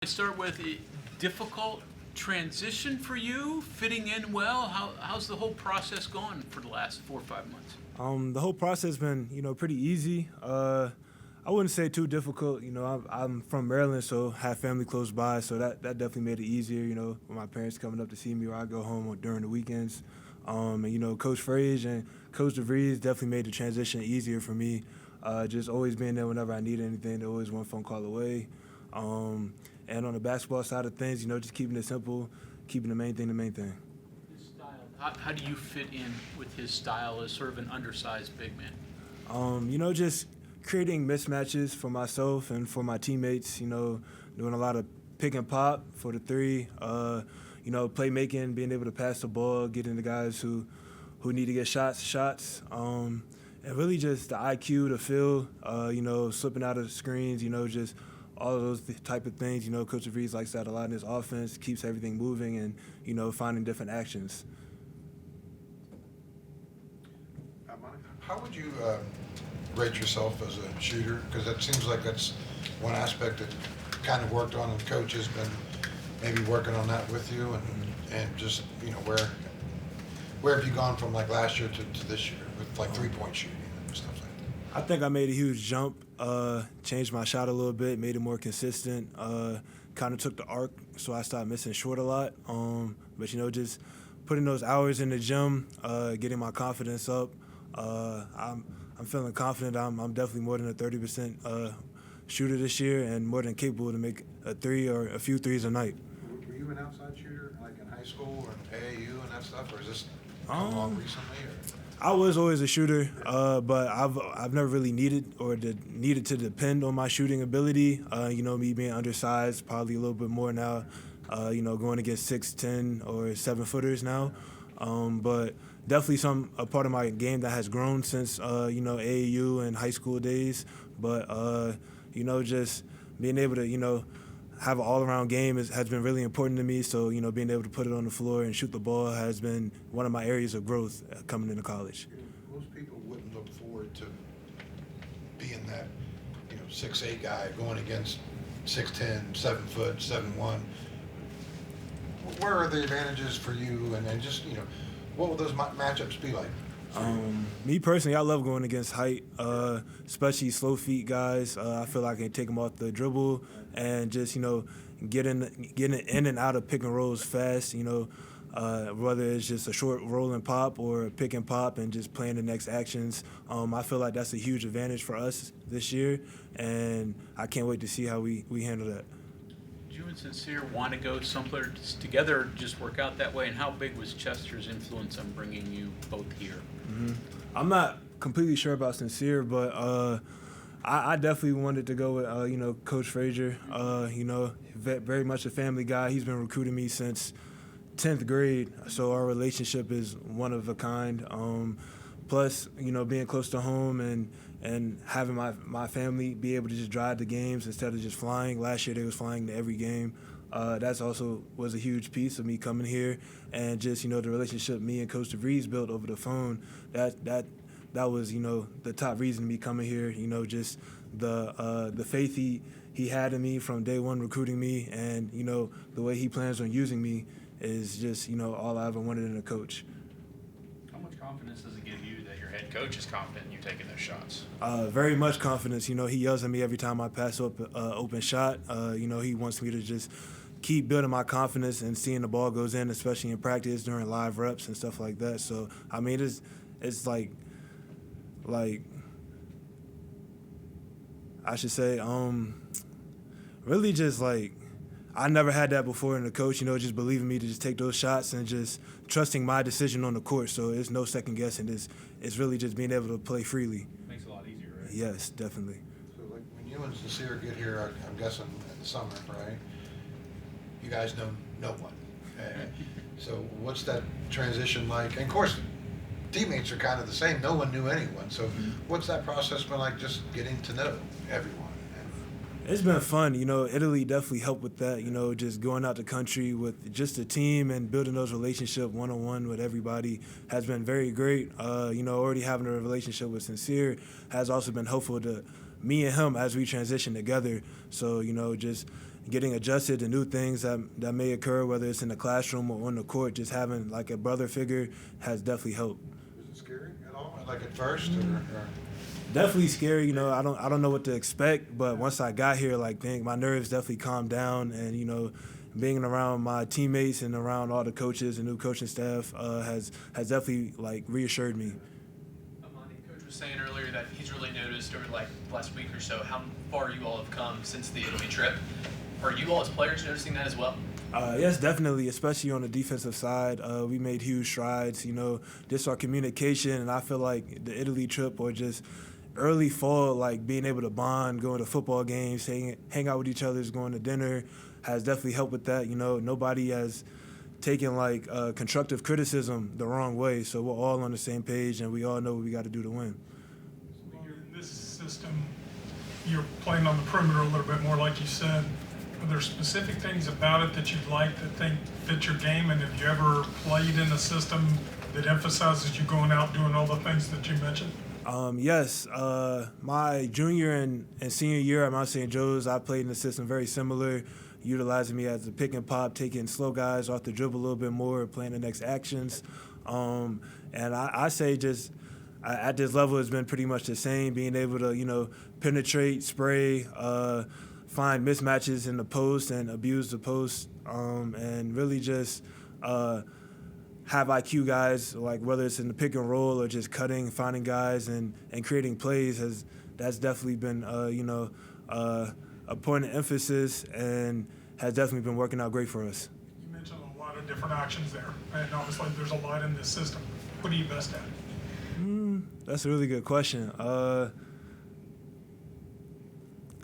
I start with a difficult transition for you, fitting in well. How's the whole process gone for the last 4 or 5 months? The whole process has been, pretty easy. I wouldn't say too difficult. I'm from Maryland, so have family close by, so that definitely made it easier. With my parents coming up to see me, or I go home during the weekends. Coach Frage and Coach DeVries definitely made the transition easier for me. Just always being there whenever I needed anything, they're always one phone call away. And on the basketball side of things, just keeping it simple, keeping the main thing the main thing. His style. How do you fit in with his style as sort of an undersized big man? Just creating mismatches for myself and for my teammates, doing a lot of pick and pop for the three, playmaking, being able to pass the ball, getting the guys who need to get shots, and really just the IQ, the feel, slipping out of the screens, just all of those type of things. Coach DeVries likes that a lot in his offense, keeps everything moving and, finding different actions. How would you rate yourself as a shooter? Because that seems like that's one aspect that kind of worked on, and the coach has been maybe working on that with you, and just, where have you gone from like last year to this year with like 3-point shooting and stuff like that? I think I made a huge jump, changed my shot a little bit, made it more consistent, kind of took the arc, so I stopped missing short a lot. But, just putting those hours in the gym, getting my confidence up, I'm feeling confident. I'm definitely more than a 30% shooter this year, and more than capable to make a three or a few threes a night. Were you an outside shooter like in high school or in AAU and that stuff, or is this come along recently? Or? I was always a shooter, but I've never really needed to depend on my shooting ability. Me being undersized, probably a little bit more now. Going against 6'10" or 7-footers now. But definitely a part of my game that has grown since AAU and high school days. But just being able to have an all-around game has been really important to me. So being able to put it on the floor and shoot the ball has been one of my areas of growth coming into college. Most people wouldn't look forward to being that 6'8" guy going against 6'10", 7-foot, 7'1". Where are the advantages for you, and just what will those matchups be like? Me personally, I love going against height, especially slow feet guys. I feel like I can take them off the dribble and just getting in and out of pick and rolls fast. Whether it's just a short roll and pop or a pick and pop and just playing the next actions. I feel like that's a huge advantage for us this year, and I can't wait to see how we handle that. Do you and Sincere want to go somewhere together, or just work out that way? And how big was Chester's influence on bringing you both here? Mm-hmm. I'm not completely sure about Sincere, but I definitely wanted to go with Coach Frazier. Very much a family guy. He's been recruiting me since 10th grade, so our relationship is one of a kind. Plus, being close to home and having my family be able to just drive the games instead of just flying. Last year they was flying to every game. That's also was a huge piece of me coming here, and just the relationship me and Coach DeVries built over the phone. That was the top reason me coming here. Just the faith he had in me from day one recruiting me, and the way he plans on using me is just all I ever wanted in a coach. How much confidence does it give you that your head coach is confident in you taking those shots? Very much confidence. He yells at me every time I pass up open shot. He wants me to just keep building my confidence and seeing the ball goes in, especially in practice during live reps and stuff like that. So it's like I should say really just like I never had that before in a coach, just believing me to just take those shots and just trusting my decision on the court. So it's no second guessing. It's really just being able to play freely. Makes it a lot easier, right? Yes, definitely. So like when you and Sincere get here, I'm guessing in the summer, right? You guys know no one. So what's that transition like? And of course, teammates are kind of the same. No one knew anyone. So what's that process been like, just getting to know everyone? It's been fun. Italy definitely helped with that, just going out the country with just a team and building those relationships one-on-one with everybody has been very great. Already having a relationship with Sincere has also been helpful to me and him as we transition together. So, just getting adjusted to new things that may occur, whether it's in the classroom or on the court. Just having like a brother figure has definitely helped. Was it scary at all? Like at first, or? Definitely scary. You know, I don't know what to expect, but once I got here, like, dang, my nerves definitely calmed down, and you know, being around my teammates and around all the coaches and new coaching staff has definitely like reassured me. Amani, Coach was saying earlier that he's really noticed over like the last week or so how far you all have come since the Italy trip. Are you all as players noticing that as well? Yes, definitely, especially on the defensive side. We made huge strides, you know, just our communication, and I feel like the Italy trip or just early fall, like being able to bond, going to football games, hang out with each other, going to dinner, has definitely helped with that. You know, nobody has taken like constructive criticism the wrong way, so we're all on the same page, and we all know what we got to do to win. You're in this system, you're playing on the perimeter a little bit more, like you said. Are there specific things about it that you'd like to think fit your game? And have you ever played in a system that emphasizes you going out doing all the things that you mentioned? Yes. My junior and senior year at Mount St. Joe's, I played in a system very similar, utilizing me as a pick and pop, taking slow guys off the dribble a little bit more, playing the next actions. And I say just at this level it's been pretty much the same, being able to, you know, penetrate, spray, find mismatches in the post and abuse the post, and really just have IQ guys, like whether it's in the pick and roll or just cutting, finding guys and creating plays. That's definitely been a point of emphasis and has definitely been working out great for us. You mentioned a lot of different actions there, and obviously there's a lot in this system. What are you best at? That's a really good question.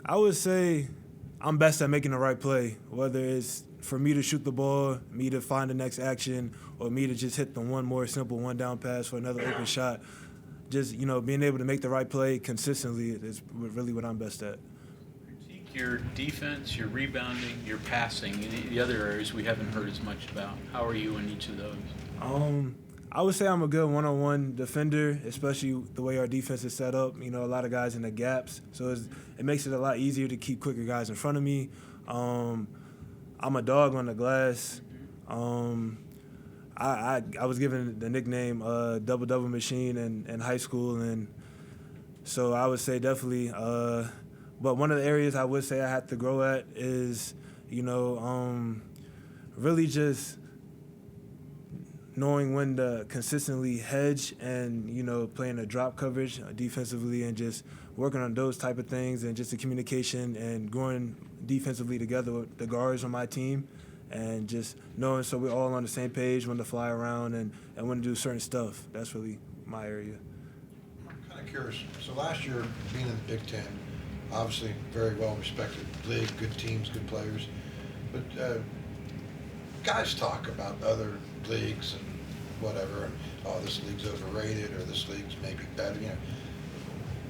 I would say I'm best at making the right play, whether it's for me to shoot the ball, me to find the next action, or me to just hit the one more simple one-down pass for another open shot. Just, you know, being able to make the right play consistently is really what I'm best at. Critique your defense, your rebounding, your passing, and the other areas we haven't heard as much about. How are you in each of those? I would say I'm a good one-on-one defender, especially the way our defense is set up. You know, a lot of guys in the gaps, so it makes it a lot easier to keep quicker guys in front of me. I'm a dog on the glass. I was given the nickname Double Machine in high school, and so I would say definitely. But one of the areas I would say I had to grow at is, you know, really just knowing when to consistently hedge and, you know, playing a drop coverage defensively and just working on those type of things and just the communication and growing defensively together with the guards on my team and just knowing so we're all on the same page when to fly around and when to do certain stuff. That's really my area. I'm kind of curious. So last year, being in the Big Ten, obviously very well-respected league, good teams, good players, but guys talk about other leagues and whatever, and, oh, this league's overrated or this league's maybe better. You know,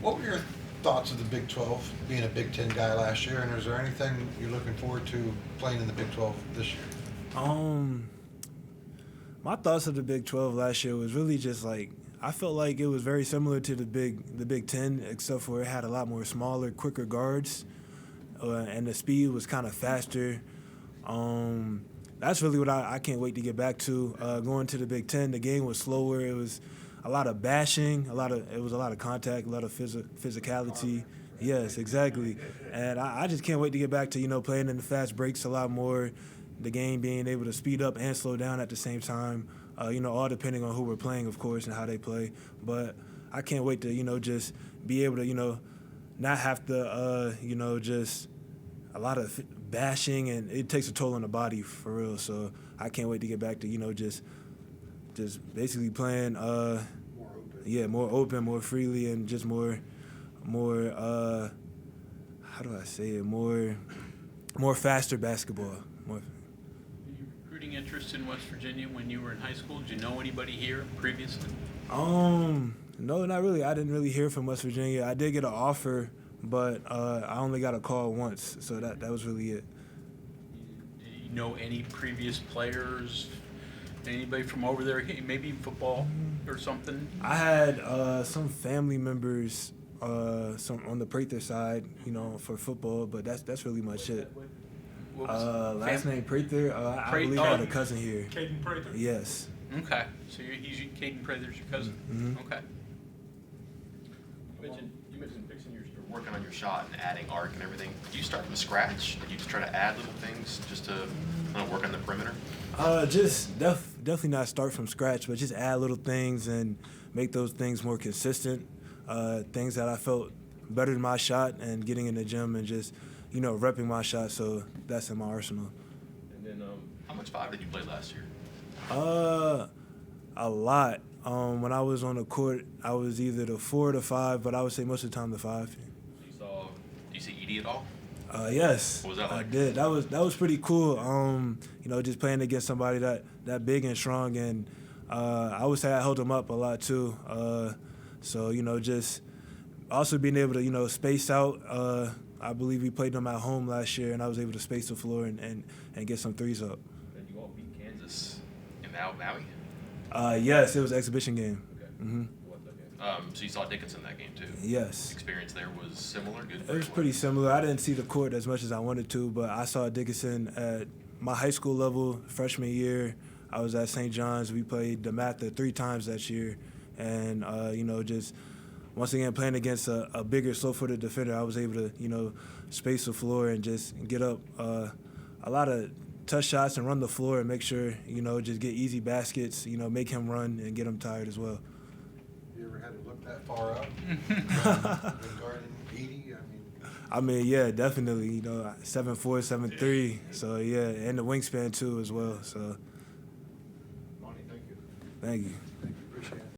what were your thoughts of the Big 12, being a Big 10 guy last year, and is there anything you're looking forward to playing in the Big 12 this year? My thoughts of the Big 12 last year was really just like, I felt like it was very similar to the Big 10, except for it had a lot more smaller, quicker guards, and the speed was kind of faster. That's really what I can't wait to get back to. Going to the Big Ten, the game was slower. It was a lot of bashing, it was a lot of contact, a lot of physicality. Yes, exactly. And I just can't wait to get back to, you know, playing in the fast breaks a lot more, the game being able to speed up and slow down at the same time, you know, all depending on who we're playing, of course, and how they play. But I can't wait to, you know, just be able to, you know, not have to, you know, just a lot of bashing, and it takes a toll on the body for real. So I can't wait to get back to, you know, just basically playing, more open, more freely, and just more, how do I say it, more faster basketball. More. Were you recruiting interest in West Virginia when you were in high school? Did you know anybody here previously? No, not really. I didn't really hear from West Virginia. I did get an offer, but I only got a call once, so that was really it. Did you know any previous players, anybody from over there, maybe football or something? I had some family members, some on the Prather side, you know, for football, but that's really much it. What was Last name Prather. I believe I had a cousin here. Caden Prather? Yes. Okay, so Caden Prather's your cousin. Mhm. Okay. You mentioned fixing you're working on your shot and adding arc and everything. Do you start from scratch? Did you just try to add little things just to kind of work on the perimeter? Definitely not start from scratch, but just add little things and make those things more consistent. Things that I felt better than my shot, and getting in the gym and just, repping my shot. So that's in my arsenal. And then, how much 5 did you play last year? A lot. When I was on the court, I was either the 4 or the 5, but I would say most of the time the 5. Do you see Edie at all? Yes. What was that like? I did. That was pretty cool. Just playing against somebody that big and strong, and I would say I held him up a lot too. Just also being able to space out. I believe we played them at home last year, and I was able to space the floor and get some threes up. And you all beat Kansas in Maui? Yes, it was an exhibition game. Okay. Mm-hmm. So you saw Dickinson that game too? Yes. Experience there was similar? Good. It was pretty similar. I didn't see the court as much as I wanted to, but I saw Dickinson at my high school level freshman year. I was at St. John's. We played the Matha 3 times that year. And, just once again playing against a bigger, slow-footed defender, I was able to, space the floor and just get up a lot of touch shots and run the floor and make sure, just get easy baskets, make him run and get him tired as well. You ever had to look that far out? When guarding Edie? Yeah, definitely. 7'4", 7'3". So, yeah, and the wingspan too as well. So, Monty, thank you. thank you.